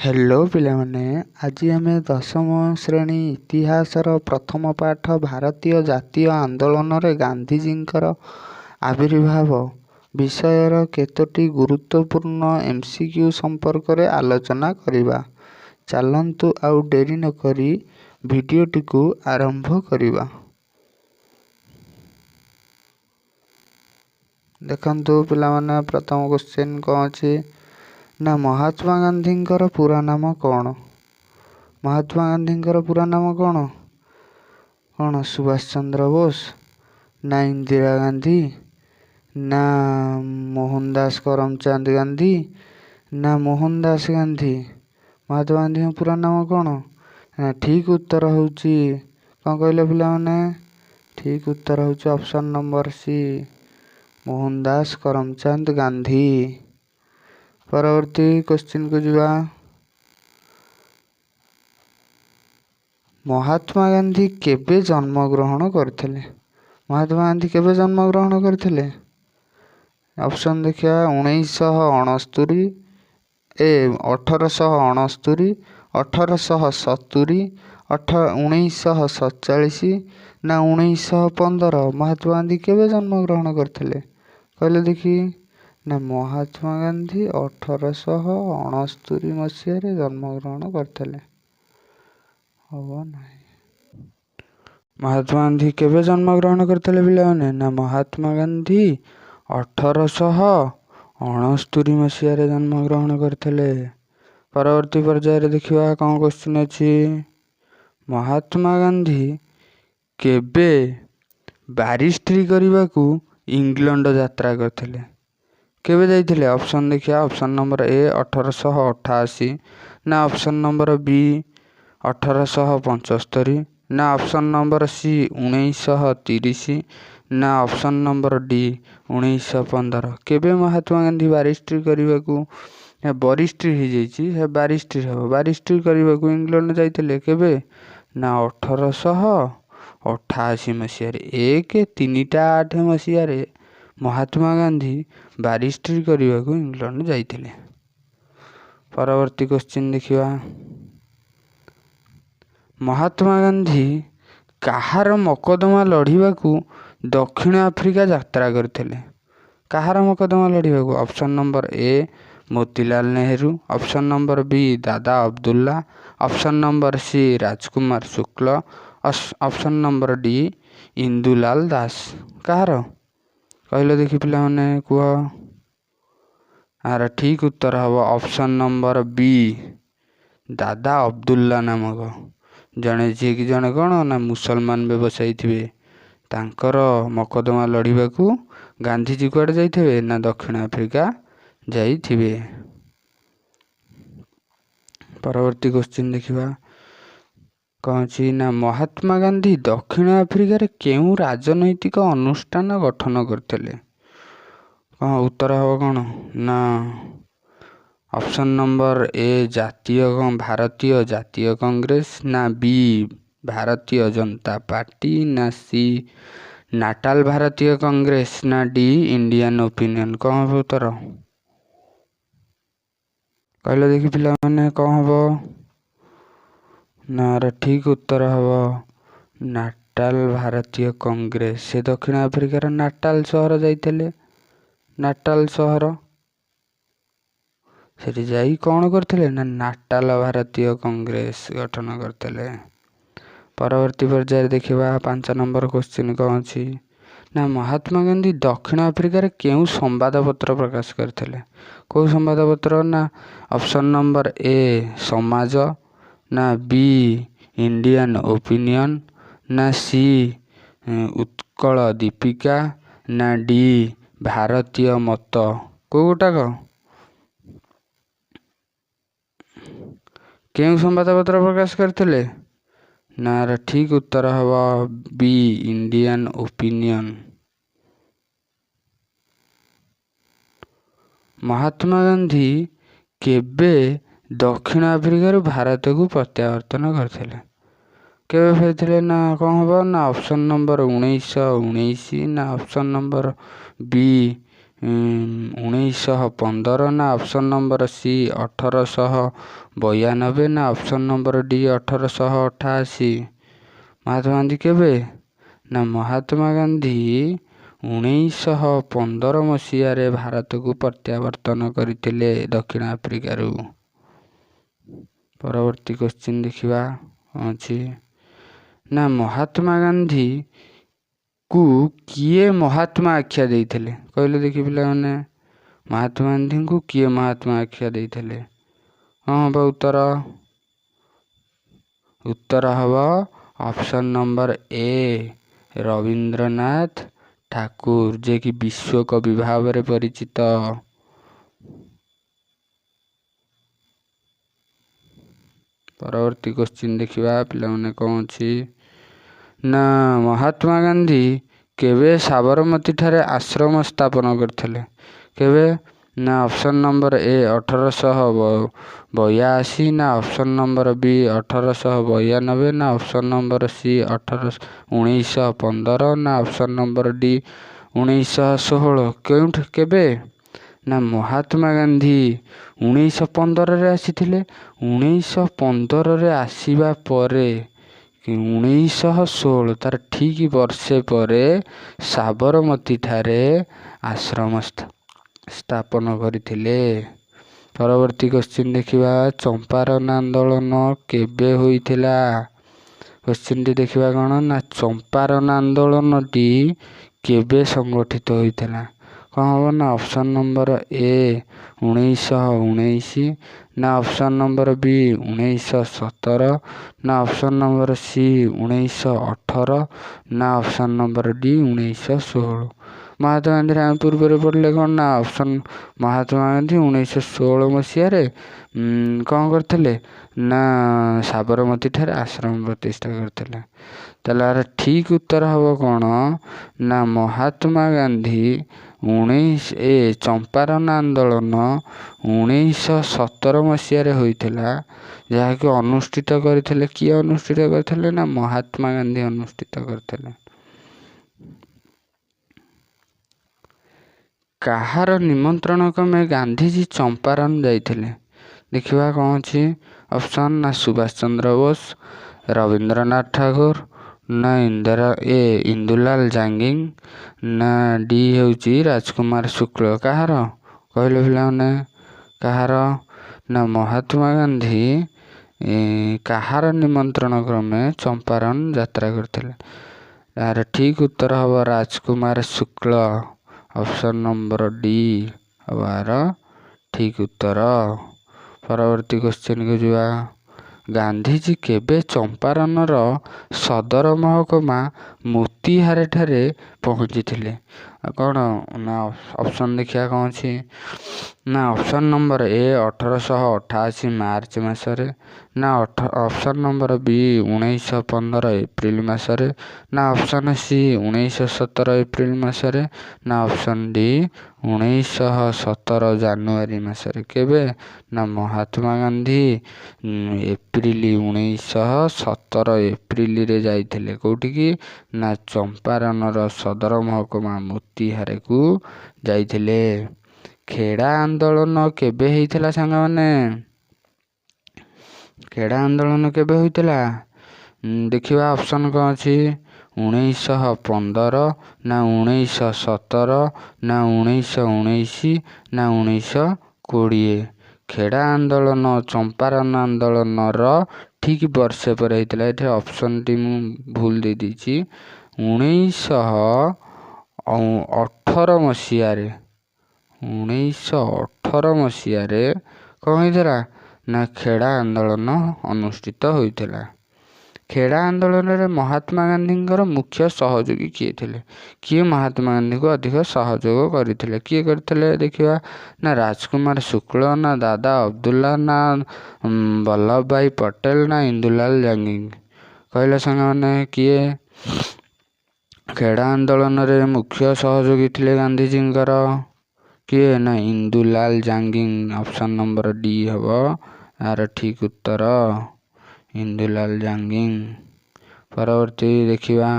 Hello पिलाମାନେ ଆଜି ଆମେ ଦଶମ ଶ୍ରେଣୀ ଇତିହାସର ପ୍ରଥମ ପାଠ ଭାରତୀୟ ଜାତୀୟ ଆନ୍ଦୋଳନରେ ଗାନ୍ଧିଜୀଙ୍କର ଆବିର୍ଭାବ ବିଷୟର କେତୋଟି ଗୁରୁତ୍ୱପୂର୍ଣ୍ଣ MCQ ସମ୍ପର୍କରେ ଆଲୋଚନା କରିବା। ଚାଲନ୍ତୁ ଆଉ ଡେରି ନକରି ଭିଡ଼ିଓଟିକୁ ଆରମ୍ଭ କରିବା। ଦେଖନ୍ତୁ ପିଲାମାନେ ପ୍ରଥମ କ୍ୱେଶ୍ଚିନ୍ କ'ଣ ଅଛି ନା ମହାତ୍ମା ଗାନ୍ଧୀଙ୍କର ପୁରା ନାମ କ'ଣ? ମହାତ୍ମା ଗାନ୍ଧୀଙ୍କର ପୁରା ନାମ କ'ଣ? ସୁଭାଷ ଚନ୍ଦ୍ର ବୋଷ ନା ଇନ୍ଦିରା ଗାନ୍ଧୀ ନା ମୋହନ ଦାସ କରମଚାନ୍ଦ ଗାନ୍ଧୀ ନା ମୋହନ ଦାସ ଗାନ୍ଧୀ? ମହାତ୍ମା ଗାନ୍ଧୀଙ୍କ ପୁରା ନାମ କ'ଣ? ନା ଠିକ୍ ଉତ୍ତର ହେଉଛି କ'ଣ କହିଲେ ପିଲାମାନେ? ଠିକ୍ ଉତ୍ତର ହେଉଛି option number C, Mohan Das Karamchand Gandhi. ପରବର୍ତ୍ତୀ କ୍ୱେଶ୍ଚିନ୍କୁ ଯିବା। ମହାତ୍ମା ଗାନ୍ଧୀ କେବେ ଜନ୍ମଗ୍ରହଣ କରିଥିଲେ? ମହାତ୍ମା ଗାନ୍ଧୀ କେବେ ଜନ୍ମଗ୍ରହଣ କରିଥିଲେ? ଅପସନ୍ ଦେଖିବା 1969, 1869, 1870, 1947 ନା 1915? ମହାତ୍ମା ଗାନ୍ଧୀ କେବେ ଜନ୍ମଗ୍ରହଣ କରିଥିଲେ କହିଲେ ଦେଖି? ନା ମହାତ୍ମା ଗାନ୍ଧୀ 1869 ମସିହାରେ ଜନ୍ମଗ୍ରହଣ କରିଥିଲେ। ହବ ନାହିଁ। ମହାତ୍ମା ଗାନ୍ଧୀ କେବେ ଜନ୍ମଗ୍ରହଣ କରିଥିଲେ ପିଲାମାନେ? ନା ମହାତ୍ମା ଗାନ୍ଧୀ 1869 ମସିହାରେ ଜନ୍ମଗ୍ରହଣ କରିଥିଲେ। ପରବର୍ତ୍ତୀ ପର୍ଯ୍ୟାୟରେ ଦେଖିବା କ'ଣ କ୍ୱେଶ୍ଚିନ୍ ଅଛି। ମହାତ୍ମା ଗାନ୍ଧୀ କେବେ ବାରିଷ୍ଟ୍ରୀ କରିବାକୁ ଇଂଲଣ୍ଡ ଯାତ୍ରା କରିଥିଲେ? କେବେ ଯାଇଥିଲେ? ଅପସନ୍ ଦେଖିବା। ଅପସନ୍ ନମ୍ବର ଏ 1888 ନା ଅପସନ୍ ନମ୍ବର ବି 1875 ନା ଅପସନ୍ ନମ୍ବର ସି 1930 ନା ଅପସନ୍ ନମ୍ବର ଡି 1915? କେବେ ମହାତ୍ମା ଗାନ୍ଧୀ ବାରିଷ୍ଟ୍ରୀ କରିବାକୁ ବରିଷ୍ଟ୍ରୀ ହେଇଯାଇଛି ସେ ବାରିଷ୍ଟ୍ରୀ ହେବ ବାରିଷ୍ଟ୍ରୀ କରିବାକୁ ଇଂଲଣ୍ଡ ଯାଇଥିଲେ? କେବେ? ନା 1888 ମସିହାରେ 1/3/8 ମସିହାରେ ମହାତ୍ମା ଗାନ୍ଧୀ ବାରିଷ୍ଟ୍ରୀ କରିବାକୁ ଇଂଲଣ୍ଡ ଯାଇଥିଲେ। ପରବର୍ତ୍ତୀ କ୍ୱେଶ୍ଚିନ୍ ଦେଖିବା। ମହାତ୍ମା ଗାନ୍ଧୀ କାହାର ମକଦ୍ଦମା ଲଢ଼ିବାକୁ ଦକ୍ଷିଣ ଆଫ୍ରିକା ଯାତ୍ରା କରିଥିଲେ? କାହାର ମକଦ୍ଦମା ଲଢ଼ିବାକୁ? Option number A Motilal Nehru, option number B Dada Abdulla, option number C Rajkumar Shukla, option number D Indulal Das? କାହାର କହିଲେ ଦେଖି ପିଲାମାନେ କୁହ? ଆର ଠିକ୍ ଉତ୍ତର ହେବ option number B Dada Abdullah ନାମକ ଯିଏକି ଜଣେ କ'ଣ ନା ମୁସଲମାନ ବ୍ୟବସାୟୀ ଥିବେ। ତାଙ୍କର ମକଦ୍ଦମା ଲଢ଼ିବାକୁ ଗାନ୍ଧିଜୀ କୁଆଡ଼େ ଯାଇଥିବେ? ନା ଦକ୍ଷିଣ ଆଫ୍ରିକା ଯାଇଥିବେ। ପରବର୍ତ୍ତୀ କ୍ୱେଶ୍ଚିନ୍ ଦେଖିବା କ'ଣ ଅଛି ନା ମହାତ୍ମା ଗାନ୍ଧୀ ଦକ୍ଷିଣ ଆଫ୍ରିକାରେ କେଉଁ ରାଜନୈତିକ ଅନୁଷ୍ଠାନ ଗଠନ କରିଥିଲେ? କ'ଣ ଉତ୍ତର ହେବ କ'ଣ? ନା ଅପସନ୍ ନମ୍ବର ଏ ଭାରତୀୟ ଜାତୀୟ କଂଗ୍ରେସ, ନା ବି ଭାରତୀୟ ଜନତା ପାର୍ଟି, ନା ସି ନାଟାଲ ଭାରତୀୟ କଂଗ୍ରେସ, ନା ଡି ଇଣ୍ଡିଆନ ଓପିନିଅନ? କ'ଣ ହେବ ଉତ୍ତର କହିଲେ ଦେଖି ପିଲାମାନେ? କ'ଣ ହେବ? ନା ଠିକ୍ ଉତ୍ତର ହେବ ନାଟାଲ ଭାରତୀୟ କଂଗ୍ରେସ। ସେ ଦକ୍ଷିଣ ଆଫ୍ରିକାର ନାଟାଲ ସହର ଯାଇଥିଲେ। ନାଟାଲ ସହର ସେଠି ଯାଇ କ'ଣ କରିଥିଲେ? ନା ନାଟାଲ ଭାରତୀୟ କଂଗ୍ରେସ ଗଠନ କରିଥିଲେ। ପରବର୍ତ୍ତୀ ପର୍ଯ୍ୟାୟରେ ଦେଖିବା 5 ନମ୍ବର କ୍ୱେଶ୍ଚିନ୍ କ'ଣ ଅଛି ନା ମହାତ୍ମା ଗାନ୍ଧୀ ଦକ୍ଷିଣ ଆଫ୍ରିକାରେ କେଉଁ ସମ୍ବାଦପତ୍ର ପ୍ରକାଶ କରିଥିଲେ? କେଉଁ ସମ୍ବାଦପତ୍ର? ନା ଅପସନ୍ ନମ୍ବର ଏ ସମାଜ, ନା ବି ଇଣ୍ଡିଆନ ଓପିନିଅନ, ନା ସି ଉତ୍କଳ ଦୀପିକା, ନା ଡି ଭାରତୀୟ ମତ? କେଉଁ ଗୋଟାକ? କେଉଁ ସମ୍ବାଦପତ୍ର ପ୍ରକାଶ କରିଥିଲେ? ନା ଠିକ୍ ଉତ୍ତର ହେବ ବି ଇଣ୍ଡିଆନ ଓପିନିଅନ। ମହାତ୍ମା ଗାନ୍ଧୀ କେବେ ଦକ୍ଷିଣ ଆଫ୍ରିକାରୁ ଭାରତକୁ ପ୍ରତ୍ୟାବର୍ତ୍ତନ କରିଥିଲେ? କେବେ ଫେରିଥିଲେ? ନା କ'ଣ ହେବ? ନା ଅପସନ୍ ନମ୍ବର 1919, ନା ଅପସନ୍ ନମ୍ବର ବି 1915 ନା ଅପସନ୍ ନମ୍ବର ସି 1892 ନା option number D 1888? Mahatma Gandhi କେବେ? ନା ମହାତ୍ମା ଗାନ୍ଧୀ 1915 ମସିହାରେ ଭାରତକୁ ପ୍ରତ୍ୟାବର୍ତ୍ତନ କରିଥିଲେ ଦକ୍ଷିଣ ଆଫ୍ରିକାରୁ। ପରବର୍ତ୍ତୀ କ୍ୱେଶ୍ଚିନ୍ ଦେଖିବା ଅଛି। ନା ମହାତ୍ମା ଗାନ୍ଧୀ କୁ କିଏ ମହାତ୍ମା ଆଖ୍ୟା ଦେଇଥିଲେ? କହିଲେ ଦେଖି ପିଲାମାନେ, ମହାତ୍ମା ଗାନ୍ଧୀଙ୍କୁ କିଏ ମହାତ୍ମା ଆଖ୍ୟା ଦେଇଥିଲେ? ହଁ ହବ ଉତ୍ତର? ଉତ୍ତର ହବ ଅପସନ୍ ନମ୍ବର ଏ ରବୀନ୍ଦ୍ରନାଥ ଠାକୁର, ଯିଏକି ବିଶ୍ୱକବି ଭାବରେ ପରିଚିତ। ପରବର୍ତ୍ତୀ କ୍ୱେଶ୍ଚିନ୍ ଦେଖିବା ପିଲାମାନେ କ'ଣ ଅଛି। ନା ମହାତ୍ମା ଗାନ୍ଧୀ କେବେ ସାବରମତୀ ଠାରେ ଆଶ୍ରମ ସ୍ଥାପନ କରିଥିଲେ? କେବେ? ନା ଅପସନ୍ ନମ୍ବର ଏ 1882 ନା ଅପସନ୍ ନମ୍ବର ବି 1892 ନା ଅପସନ୍ ନମ୍ବର ସି 1915 ନା ଅପସନ୍ ନମ୍ବର ଡି 1916? କେଉଁଠି କେବେ? ନା ମହାତ୍ମା ଗାନ୍ଧୀ 1915ରେ ଆସିଥିଲେ। 1915ରେ ଆସିବା ପରେ 1916 ତାର ଠିକ୍ ବର୍ଷେ ପରେ ସାବରମତୀ ଠାରେ ଆଶ୍ରମ ସ୍ଥାପନ କରିଥିଲେ। ପରବର୍ତ୍ତୀ କ୍ୱେଶ୍ଚିନ୍ ଦେଖିବା। ଚମ୍ପାରନ ଆନ୍ଦୋଳନ କେବେ ହୋଇଥିଲା? କ୍ୱେଶ୍ଚିନ୍ଟି ଦେଖିବା କ'ଣ ନା ଚମ୍ପାରନ ଆନ୍ଦୋଳନଟି କେବେ ସଂଗଠିତ ହୋଇଥିଲା? କ'ଣ ହେବ ନା ଅପସନ୍ ନମ୍ବର ଏ 1919 ନା ଅପସନ୍ ନମ୍ବର ବି 1917 ନା ଅପସନ୍ ନମ୍ବର ସି 1918 ନା ଅପସନ୍ ନମ୍ବର ଡି 1916? ମହାତ୍ମା ଗାନ୍ଧୀରେ ଆମେ ପୂର୍ବରୁ ପଢ଼ିଲେ କ'ଣ ନା ଅପସନ୍ ମହାତ୍ମା ଗାନ୍ଧୀ 1916 ମସିହାରେ କ'ଣ କରିଥିଲେ ନା ସାବରମତୀ ଠାରେ ଆଶ୍ରମ ପ୍ରତିଷ୍ଠା କରିଥିଲେ। ତାହେଲେ ଏହାର ଠିକ୍ ଉତ୍ତର ହେବ କ'ଣ ନା ମହାତ୍ମା ଗାନ୍ଧୀ ଚମ୍ପାରନ ଆନ୍ଦୋଳନ 1917 ମସିହାରେ ହୋଇଥିଲା, ଯାହାକି ଅନୁଷ୍ଠିତ କରିଥିଲେ। କିଏ ଅନୁଷ୍ଠିତ କରିଥିଲେ? ନା ମହାତ୍ମା ଗାନ୍ଧୀ ଅନୁଷ୍ଠିତ କରିଥିଲେ। କାହାର ନିମନ୍ତ୍ରଣ କ୍ରମେ ଗାନ୍ଧୀଜୀ ଚମ୍ପାରନ ଯାଇଥିଲେ? ଦେଖିବା କ'ଣ ଅଛି। ଅପସନ୍ ନା ସୁଭାଷ ଚନ୍ଦ୍ର ବୋଷ, ରବୀନ୍ଦ୍ରନାଥ ଠାକୁର ନା ଇନ୍ଦୁଲାଲ ଜାଙ୍ଗିଙ୍ଗ ନା ଡି ହେଉଛି ରାଜକୁମାର ଶୁକ୍ଳ? କାହାର କହିଲେ ପିଲାମାନେ? କାହାର? ନା ମହାତ୍ମା ଗାନ୍ଧୀ କାହାର ନିମନ୍ତ୍ରଣ କ୍ରମେ ଚମ୍ପାରନ ଯାତ୍ରା କରିଥିଲେ? ଏହାର ଠିକ୍ ଉତ୍ତର ହେବ ରାଜକୁମାର ଶୁକ୍ଳ। ଅପସନ୍ ନମ୍ବର ଡି ହେବ ଏହାର ଠିକ୍ ଉତ୍ତର। ପରବର୍ତ୍ତୀ କ୍ୱେଶ୍ଚିନ୍କୁ ଯିବା। ଗାନ୍ଧୀଜୀ କେବେ ଚମ୍ପାରନର ସଦର ମହକୁମା ମୋତିହାରିଠାରେ ପହଞ୍ଚିଥିଲେ? କ'ଣ ନା ଅପସନ୍ ଦେଖିବା କ'ଣ ଅଛି। ନା ଅପସନ୍ ନମ୍ବର ଏ 1888 ମାର୍ଚ୍ଚ ମାସରେ ନା ଅପସନ୍ ନମ୍ବର ବି 1915 ଏପ୍ରିଲ ମାସରେ ନା ଅପସନ୍ ସି 1917 ଏପ୍ରିଲ ମାସରେ ନା ଅପସନ୍ ଡି 1917 ଜାନୁଆରୀ ମାସରେ? କେବେ? ନା ମହାତ୍ମା ଗାନ୍ଧୀ ଏପ୍ରିଲ 1917 ଏପ୍ରିଲରେ ଯାଇଥିଲେ। କେଉଁଠିକି? ନା ଚମ୍ପାରନର ସଦର ମହକୁମା ମୋତିହାରିକୁ ଯାଇଥିଲେ। ଖେଡ଼ା ଆନ୍ଦୋଳନ କେବେ ହେଇଥିଲା ସାଙ୍ଗମାନେ? ଖେଡ଼ା ଆନ୍ଦୋଳନ କେବେ ହୋଇଥିଲା? ଦେଖିବା ଅପସନ୍ କ'ଣ ଅଛି। 1915 ନା 1917 ନା 1919 ନା 1920? ଖେଡ଼ା ଆନ୍ଦୋଳନ ଚମ୍ପାରନ ଆନ୍ଦୋଳନର ଠିକ୍ ବର୍ଷେ ପରେ ହେଇଥିଲା। ଏଠି ଅପସନ୍ଟି ମୁଁ ଭୁଲ ଦେଇଦେଇଛି। 1918 ମସିହାରେ 1918 ମସିହାରେ କ'ଣ ହେଇଥିଲା ନା ଖେଡ଼ା ଆନ୍ଦୋଳନ ଅନୁଷ୍ଠିତ ହୋଇଥିଲା। ଖେଡ଼ା ଆନ୍ଦୋଳନରେ ମହାତ୍ମା ଗାନ୍ଧୀଙ୍କର ମୁଖ୍ୟ ସହଯୋଗୀ କିଏ ଥିଲେ? କିଏ ମହାତ୍ମା ଗାନ୍ଧୀଙ୍କୁ ଅଧିକ ସହଯୋଗ କରିଥିଲେ? କିଏ କରିଥିଲେ ଦେଖିବା। ନା ରାଜକୁମାର ଶୁକ୍ଳ ନା ଦାଦା ଅବଦୁଲ୍ଲା ନା ବଲ୍ଲଭ ଭାଇ ପଟେଲ ନା ଇନ୍ଦୁଲାଲ ଜାଙ୍ଗିଙ୍ଗ? କହିଲେ ସାଙ୍ଗମାନେ କିଏ? ଖେଡ଼ା ଆନ୍ଦୋଳନରେ ମୁଖ୍ୟ ସହଯୋଗୀ ଥିଲେ ଗାନ୍ଧୀଜୀଙ୍କର। କିଏ? ନା ଇନ୍ଦୁଲାଲ ଜାଙ୍ଗିଙ୍ଗ। ଅପସନ୍ ନମ୍ବର ଡି ହେବ ଏହାର ଠିକ୍ ଉତ୍ତର, ଇନ୍ଦୁଲାଲ ଜାଙ୍ଗିଙ୍ଗ। ପରବର୍ତ୍ତୀ ଦେଖିବା।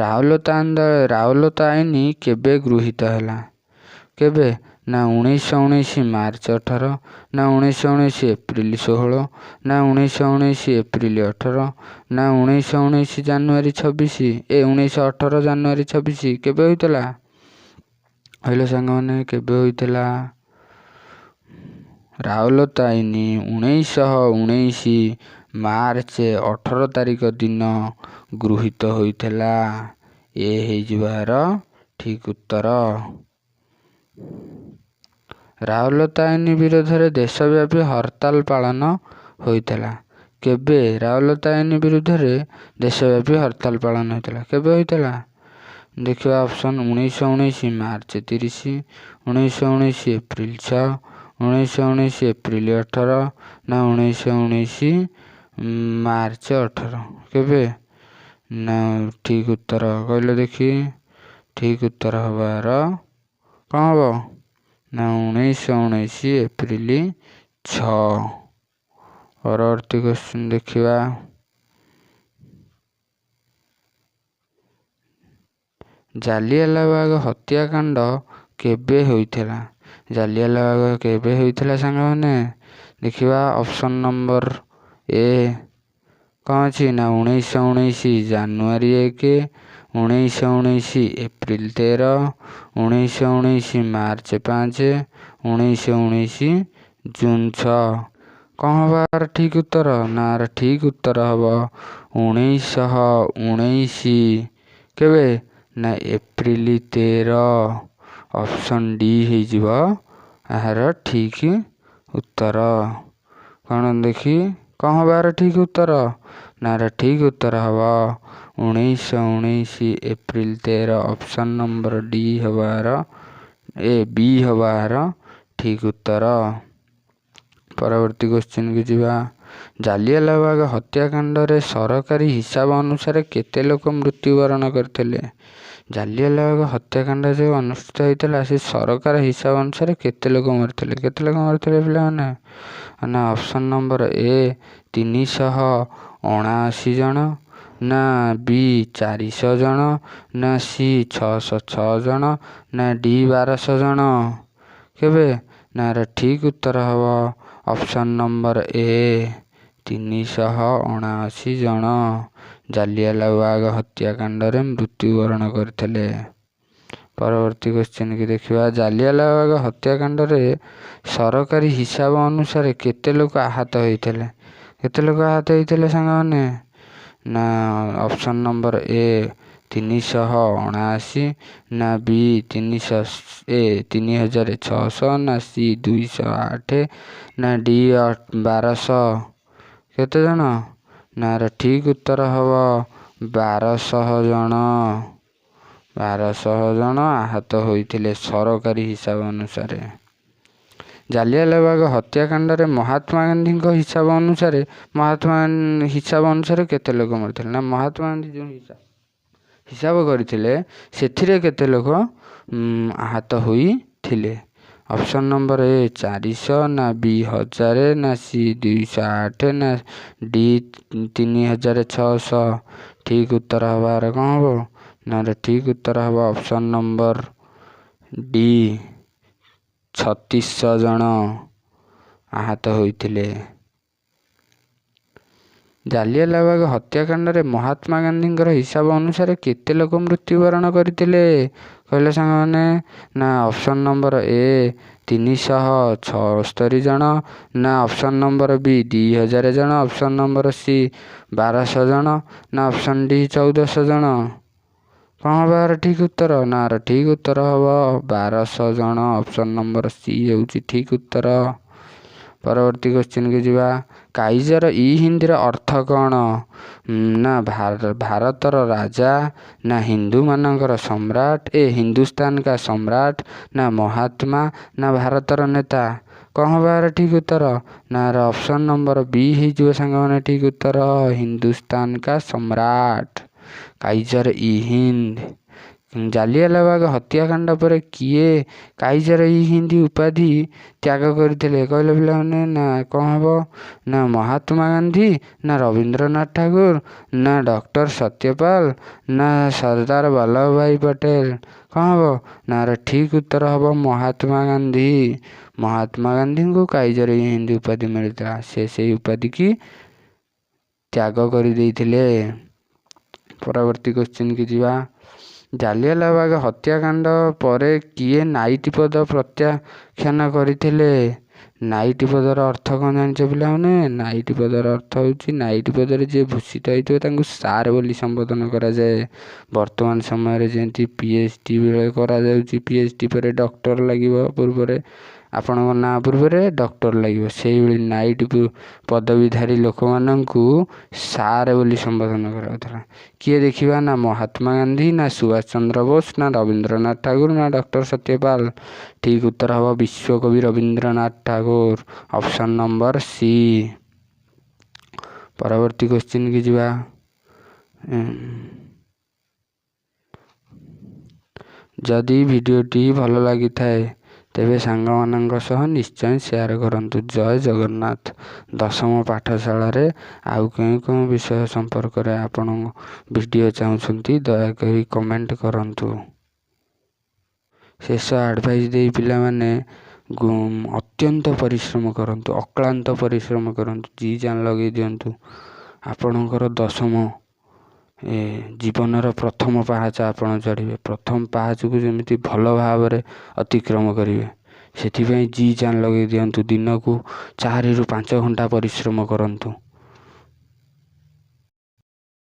ରାଉରକେଲା ଆଇନ କେବେ ଗୃହୀତ ହେଲା? କେବେ? ନା 1919 ମାର୍ଚ୍ଚ 18, ନା 1919 ଏପ୍ରିଲ 16, ନା 1919 ଏପ୍ରିଲ 18, ନା 1919 ଜାନୁଆରୀ 26, 1918 ଜାନୁଆରୀ 26 କେବେ ହୋଇଥିଲା? କହିଲେ ସାଙ୍ଗମାନେ କେବେ ହୋଇଥିଲା? ରାଉରକେଲା 1919 ମାର୍ଚ୍ଚ 18 ତାରିଖ ଦିନ ଗୃହୀତ ହୋଇଥିଲା। ଏ ହେଇଯିବ ଏହାର ଠିକ୍ ଉତ୍ତର। ରାଉରକେଲା ଆଇନ ବିରୋଧରେ ଦେଶବ୍ୟାପୀ ହରତାଲ ପାଳନ ହୋଇଥିଲା। କେବେ? ରାଉରକେଲା ଆଇନ ବିରୁଦ୍ଧରେ ଦେଶବ୍ୟାପୀ ହରତାଲ ପାଳନ ହୋଇଥିଲା। କେବେ ହୋଇଥିଲା? ଦେଖିବା ଅପସନ୍ 1919 ମାର୍ଚ୍ଚ 30, 1919 ଏପ୍ରିଲ 6, 1919 ଏପ୍ରିଲ 18, ନା 1919 ମାର୍ଚ୍ଚ 18 କେବେ? ନା ଠିକ୍ ଉତ୍ତର କହିଲେ ଦେଖି। ଠିକ୍ ଉତ୍ତର ହେବାର କ'ଣ ହେବ? ନା 1919 ଏପ୍ରିଲ 6। ପରବର୍ତ୍ତୀ କ୍ୱେଶ୍ଚିନ୍ ଦେଖିବା। ଜାଲିଆନାବାଗ ହତ୍ୟାକାଣ୍ଡ କେବେ ହୋଇଥିଲା? ଜାଲିଆନାବାଗ କେବେ ହୋଇଥିଲା ସାଙ୍ଗମାନେ? ଦେଖିବା ଅପସନ୍ ନମ୍ବର ଏ କ'ଣ ଅଛି? ନା 1919 ଜାନୁଆରୀ 1, 1919 ଏପ୍ରିଲ 13, 1919 ମାର୍ଚ୍ଚ 5, 1919 ଜୁନ୍ 6। କ'ଣ ହେବାର ଠିକ୍ ଉତ୍ତର? ନା ର ଠିକ୍ ଉତ୍ତର ହେବ 1919 କେବେ? ନା ଏପ୍ରିଲ 13। ଅପସନ୍ ଡି ହେଇଯିବ ଏହାର ଠିକ୍ ଉତ୍ତର। କ'ଣ ଦେଖି କ'ଣ ହେବାର ଠିକ୍ ଉତ୍ତର? ନା ର ଠିକ୍ ଉତ୍ତର ହେବ 1919 ଏପ୍ରିଲ 13। ଅପସନ୍ ନମ୍ବର ଡି ହେବାର ବି ହେବାର ଠିକ୍ ଉତ୍ତର। ପରବର୍ତ୍ତୀ କ୍ୱେଶ୍ଚିନ୍କୁ ଯିବା। ଜାଲିଆନାବାଗ ହତ୍ୟାକାଣ୍ଡରେ ସରକାରୀ ହିସାବ ଅନୁସାରେ କେତେ ଲୋକ ମୃତ୍ୟୁବରଣ କରିଥିଲେ? ଜାଲିଆନାବାଗ ହତ୍ୟାକାଣ୍ଡ ଯେଉଁ ଅନୁଷ୍ଠିତ ହୋଇଥିଲା ସେ ସରକାର ହିସାବ ଅନୁସାରେ କେତେ ଲୋକ ମରିଥିଲେ? କେତେ ଲୋକ ମରିଥିଲେ ପିଲାମାନେ? ନା ଅପସନ୍ ନମ୍ବର ଏ 379 ଜଣ, ନା ବି 400 ଜଣ, ନା ସି 606 ଜଣ, ନା ଡି 1200 ଜଣ କେବେ? ନା ର ଠିକ୍ ଉତ୍ତର ହେବ ଅପସନ୍ ନମ୍ବର ଏ 379 ଜଣ ଜାଲିଆନାବାଗ ହତ୍ୟାକାଣ୍ଡରେ ମୃତ୍ୟୁବରଣ କରିଥିଲେ। ପରବର୍ତ୍ତୀ କ୍ୱେଶ୍ଚିନ୍ କି ଦେଖିବା। ଜାଲିଆନାବାଗ ହତ୍ୟାକାଣ୍ଡରେ ସରକାରୀ ହିସାବ ଅନୁସାରେ କେତେ ଲୋକ ଆହତ ହୋଇଥିଲେ? କେତେ ଲୋକ ଆହତ ହୋଇଥିଲେ ସାଙ୍ଗମାନେ? ନା ଅପସନ୍ ନମ୍ବର ଏ 379, ନା ବି 3600, ନା ସି 208, ନା ଡି 1200 କେତେ ଜଣ? ନା ର ଠିକ୍ ଉତ୍ତର ହେବ 1200 ଜଣ। 1200 ଜଣ ଆହତ ହୋଇଥିଲେ ସରକାରୀ ହିସାବ ଅନୁସାରେ। ଜାଲିଆନାବାଗ ହତ୍ୟାକାଣ୍ଡରେ ମହାତ୍ମା ଗାନ୍ଧୀଙ୍କ ହିସାବ ଅନୁସାରେ କେତେ ଲୋକ ମରିଥିଲେ? ନା ମହାତ୍ମା ଗାନ୍ଧୀ ଯେଉଁ ହିସାବ କରିଥିଲେ ସେଥିରେ କେତେ ଲୋକ ଆହତ ହୋଇଥିଲେ? ଅପସନ୍ ନମ୍ବର ଏ 400, ନା ବି 1000, ନା ସି 208, ନା ଡି 3600 ଠିକ୍ ଉତ୍ତର ହେବାର କ'ଣ ହେବ? ନା ଠିକ୍ ଉତ୍ତର ହେବ ଅପସନ୍ ନମ୍ବର ଡି 3600 ଜଣ ଆହତ ହୋଇଥିଲେ। ଜାଲିଆନାବାଗ ହତ୍ୟାକାଣ୍ଡରେ ମହାତ୍ମା ଗାନ୍ଧୀଙ୍କର ହିସାବ ଅନୁସାରେ କେତେ ଲୋକ ମୃତ୍ୟୁବରଣ କରିଥିଲେ କହିଲେ ସାଙ୍ଗମାନେ? ନା ଅପସନ୍ ନମ୍ବର ଏ 376 ଜଣ, ନା ଅପସନ୍ ନମ୍ବର ବି 2000 ଜଣ, ଅପସନ୍ ନମ୍ବର ସି 1200 ଜଣ, ନା ଅପସନ୍ ଡି 1400 ଜଣ। କ'ଣ ହେବାର ଠିକ୍ ଉତ୍ତର? ନା ର ଠିକ୍ ଉତ୍ତର ହେବ 1200 ଜଣ। ଅପସନ୍ ନମ୍ବର ସି ହେଉଛି ଠିକ୍ ଉତ୍ତର। ପରବର୍ତ୍ତୀ କ୍ୱେଶ୍ଚିନ୍କୁ ଯିବା। କାଇଜର ଇ ହିନ୍ଦର ଅର୍ଥ କ'ଣ? ନା ଭାରତର ରାଜା, ନା ହିନ୍ଦୁମାନଙ୍କର ସମ୍ରାଟ, ହିନ୍ଦୁସ୍ତାନ କା ସମ୍ରାଟ, ନା ମହାତ୍ମା, ନା ଭାରତର ନେତା। କ'ଣ ହେବାର ଠିକ୍ ଉତ୍ତର? ନା ର ଅପସନ୍ ନମ୍ବର ବି ହେଇଯିବ ସାଙ୍ଗମାନେ ଠିକ୍ ଉତ୍ତର ହିନ୍ଦୁସ୍ତାନ କା ସମ୍ରାଟ। କାଇଜର ଇ ହିନ୍ଦ ଜାଲିଆଲାବାଗ ହତ୍ୟାକାଣ୍ଡ ପରେ କିଏ କାଇଜାର-ଇ-ହିନ୍ଦ ଉପାଧି ତ୍ୟାଗ କରିଥିଲେ କହିଲେ ପିଲାମାନେ? ନା କ'ଣ ହେବ? ନା ମହାତ୍ମା ଗାନ୍ଧୀ, ନା ରବୀନ୍ଦ୍ରନାଥ ଠାକୁର, ନା ଡକ୍ଟର ସତ୍ୟପାଲ, ନା ସର୍ଦ୍ଦାର ବଲ୍ଲଭଭାଇ ପଟେଲ। କ'ଣ ହେବ? ନା ର ଠିକ୍ ଉତ୍ତର ହେବ ମହାତ୍ମା ଗାନ୍ଧୀ। ମହାତ୍ମା ଗାନ୍ଧୀଙ୍କୁ କାଇଜାର-ଇ-ହିନ୍ଦ ଉପାଧି ମିଳିଥିଲା। ସେ ସେଇ ଉପାଧିକି ତ୍ୟାଗ କରିଦେଇଥିଲେ। ପରବର୍ତ୍ତୀ କ୍ୱେଶ୍ଚିନ୍ କି ଯିବା। ଜାଲିଆଲାବାଗ ହତ୍ୟାକାଣ୍ଡ ପରେ କିଏ ନାଇଟ୍ ପଦ ପ୍ରତ୍ୟାଖ୍ୟାନ କରିଥିଲେ? ନାଇଟ୍ ପଦର ଅର୍ଥ କ'ଣ ଜାଣିଛ ପିଲାମାନେ? ନାଇଟ୍ ପଦର ଅର୍ଥ ହେଉଛି ନାଇଟ୍ ପଦରେ ଯିଏ ଭୂଷିତ ହେଇଥିବ ତାଙ୍କୁ ସାର୍ ବୋଲି ସମ୍ବୋଧନ କରାଯାଏ। ବର୍ତ୍ତମାନ ସମୟରେ ଯେମିତି PhD ବେଳେ କରାଯାଉଛି, PhD ପରେ ଡକ୍ଟର ଲାଗିବ, ପୂର୍ବରେ ଆପଣଙ୍କ ନାଁ ପୂର୍ବରେ ଡକ୍ଟର ଲାଗିବ, ସେଇଭଳି ନାଇଟ୍ ପଦବୀଧାରୀ ଲୋକମାନଙ୍କୁ ସାର୍ ବୋଲି ସମ୍ବୋଧନ କରାଯାଉଥିଲା। କିଏ ଦେଖିବା? ନା ମହାତ୍ମା ଗାନ୍ଧୀ, ନା ସୁଭାଷ ଚନ୍ଦ୍ର ବୋଷ, ନା ରବୀନ୍ଦ୍ରନାଥ ଠାକୁର, ନା ଡକ୍ଟର ସତ୍ୟପାଲ। ଠିକ୍ ଉତ୍ତର ହେବ ବିଶ୍ୱକବି Rabindranath Thakur, option number C. ପରବର୍ତ୍ତୀ କ୍ୱେଶ୍ଚିନ୍ କି ଯିବା। ଯଦି ଭିଡ଼ିଓଟି ଭଲ ଲାଗିଥାଏ ତେବେ ସାଙ୍ଗମାନଙ୍କ ସହ ନିଶ୍ଚୟ ସେୟାର କରନ୍ତୁ। ଜୟ ଜଗନ୍ନାଥ। ଦଶମ ପାଠଶାଳାରେ ଆଉ କେଉଁ କେଉଁ ବିଷୟ ସମ୍ପର୍କରେ ଆପଣ ଭିଡ଼ିଓ ଚାହୁଁଛନ୍ତି ଦୟାକରି କମେଣ୍ଟ କରନ୍ତୁ। ଶେଷ ଆଡ଼ଭାଇସ୍ ଦେଇ ପିଲାମାନେ ଅତ୍ୟନ୍ତ ପରିଶ୍ରମ କରନ୍ତୁ, ଅକ୍ଳାନ୍ତ ପରିଶ୍ରମ କରନ୍ତୁ, ଜି ଜାନ୍ ଲଗାଇ ଦିଅନ୍ତୁ। ଆପଣଙ୍କର ଦଶମ ଜୀବନର ପ୍ରଥମ ପାହାଚ ଆପଣ ଚଢ଼ିବେ। ପ୍ରଥମ ପାହାଚକୁ ଯେମିତି ଭଲ ଭାବରେ ଅତିକ୍ରମ କରିବେ, ସେଥିପାଇଁ ଜି ଜାନ୍ ଲଗାଇ ଦିଅନ୍ତୁ। ଦିନକୁ 4 ରୁ 5 ଘଣ୍ଟା ପରିଶ୍ରମ କରନ୍ତୁ।